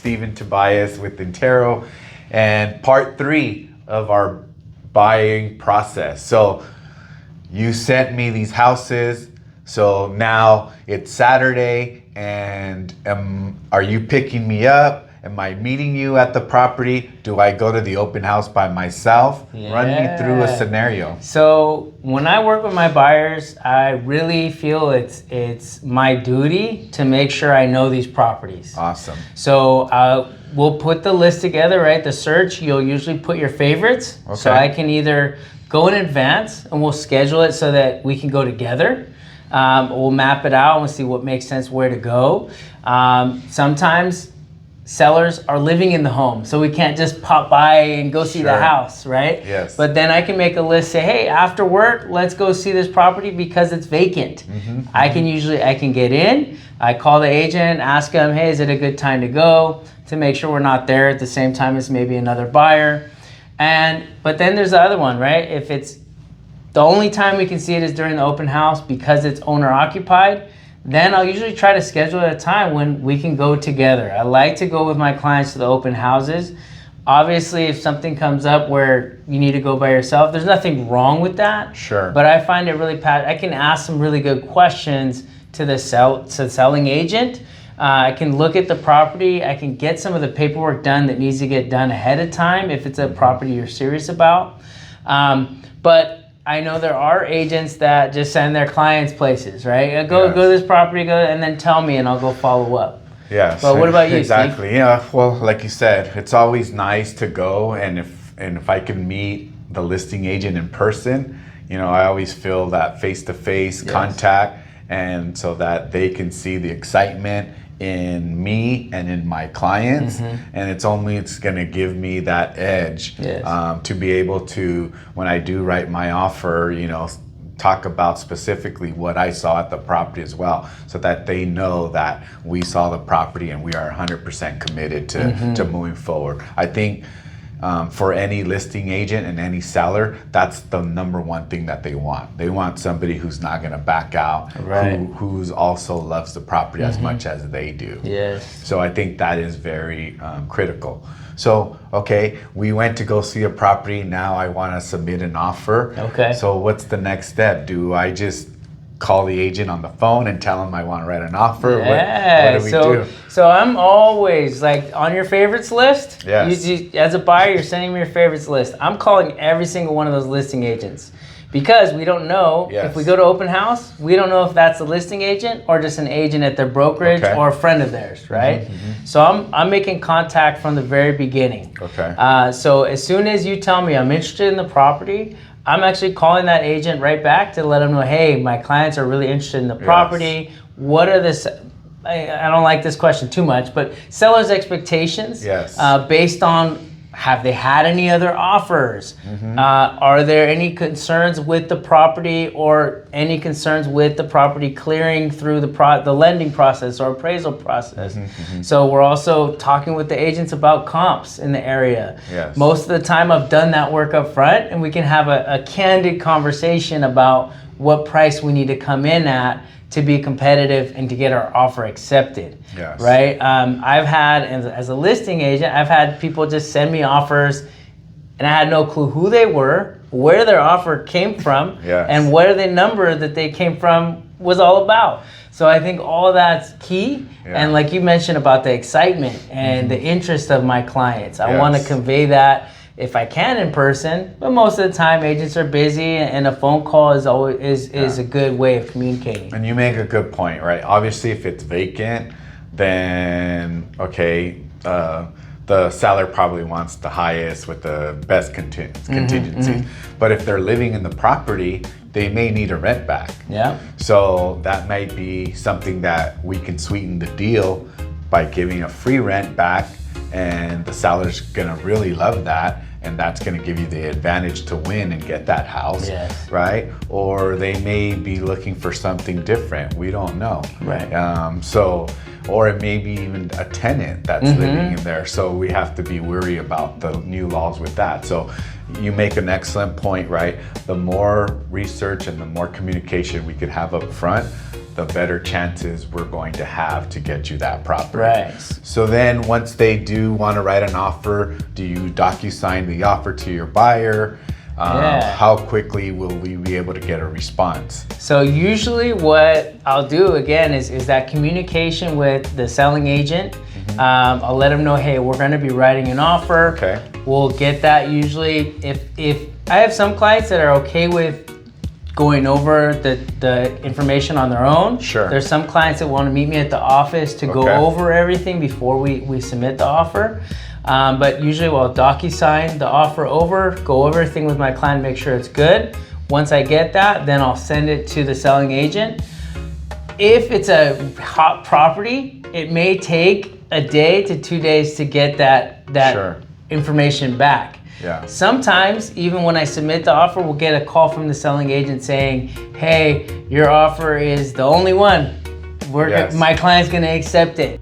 Steve and Tobias with Intero, and part 3 of our buying process. So you sent me these houses, so now it's Saturday, and are you picking me up? Am I meeting you at the property? Do I go to the open house by myself? Yeah. Run me through a scenario. So when I work with my buyers, I really feel it's my duty to make sure I know these properties. Awesome. So we'll put the list together, right? The search, you'll usually put your favorites. Okay. So I can either go in advance and we'll schedule it so that we can go together. We'll map it out and we'll see what makes sense where to go. Sometimes sellers are living in the home, so we can't just pop by and go see the house, right? Yes. But then I can make a list, say, hey, after work, let's go see this property because it's vacant. I can get in, I call the agent, ask him, hey, is it a good time to go, to make sure we're not there at the same time as maybe another buyer. But then there's the other one, right? If it's the only time we can see it is during the open house because it's owner occupied, then I'll usually try to schedule at a time when we can go together. I like to go with my clients to the open houses. Obviously, if something comes up where you need to go by yourself, there's nothing wrong with that. Sure. But I find it really, I can ask some really good questions to the selling agent. I can look at the property. I can get some of the paperwork done that needs to get done ahead of time if it's a property you're serious about. But I know there are agents that just send their clients places, right? Go to this property, and then tell me and I'll go follow up. Yes. But what about you, Exactly. Steve? Yeah. Well, like you said, it's always nice to go, and if I can meet the listing agent in person, I always feel that face-to-face contact, and so that they can see the excitement in me and in my clients, and it's going to give me that edge to be able to, when I do write my offer, talk about specifically what I saw at the property as well, so that they know that we saw the property and we are 100% committed to moving forward. I think for any listing agent and any seller, that's the number one thing that they want. They want somebody who's not going to back out, who's also loves the property as much as they do. Yes. So I think that is very critical. So, okay, we went to go see a property. Now I want to submit an offer. Okay. So what's the next step? Do I just call the agent on the phone and tell him I want to write an offer? Yeah. What do we do? So I'm always like on your favorites list. Yes. As a buyer, you're sending me your favorites list. I'm calling every single one of those listing agents because we don't know if we go to open house, we don't know if that's a listing agent or just an agent at their brokerage or a friend of theirs, right? So I'm making contact from the very beginning. Okay. So as soon as you tell me I'm interested in the property, I'm actually calling that agent right back to let them know, hey, my clients are really interested in the property. What are I don't like this question too much, but sellers' expectations based on, have they had any other offers? Are there any concerns with the property or any concerns with the property clearing through the lending process or appraisal process? So we're also talking with the agents about comps in the area. Yes. Most of the time I've done that work up front, and we can have a candid conversation about what price we need to come in at to be competitive and to get our offer accepted, right? I've had, as a listing agent, I've had people just send me offers and I had no clue who they were, where their offer came from, and what the number that they came from was all about. So I think all of that's key. And like you mentioned about the excitement and the interest of my clients, I want to convey that if I can in person, but most of the time agents are busy and a phone call is always is a good way of communicating. And you make a good point, right? Obviously, if it's vacant, then the seller probably wants the highest with the best contingencies. But if they're living in the property, they may need a rent back. So that might be something that we can sweeten the deal by giving a free rent back, and the seller's gonna really love that, and that's gonna give you the advantage to win and get that house, right? Or they may be looking for something different. We don't know. Right. So or it may be even a tenant that's living in there. So we have to be wary about the new laws with that. So you make an excellent point, right? The more research and the more communication we could have up front, the better chances we're going to have to get you that property. Right. So then once they do want to write an offer, do you DocuSign the offer to your buyer? How quickly will we be able to get a response? So usually what I'll do again is that communication with the selling agent. I'll let them know, hey, we're going to be writing an offer. Okay. We'll get that usually. If I have some clients that are okay with going over the information on their own. Sure. There's some clients that want to meet me at the office to go over everything before we submit the offer. But usually we'll DocuSign the offer over, go over everything with my client, make sure it's good. Once I get that, then I'll send it to the selling agent. If it's a hot property, it may take a day to 2 days to get that information back. Yeah. Sometimes, even when I submit the offer, we'll get a call from the selling agent saying, hey, your offer is the only one. My client's gonna accept it.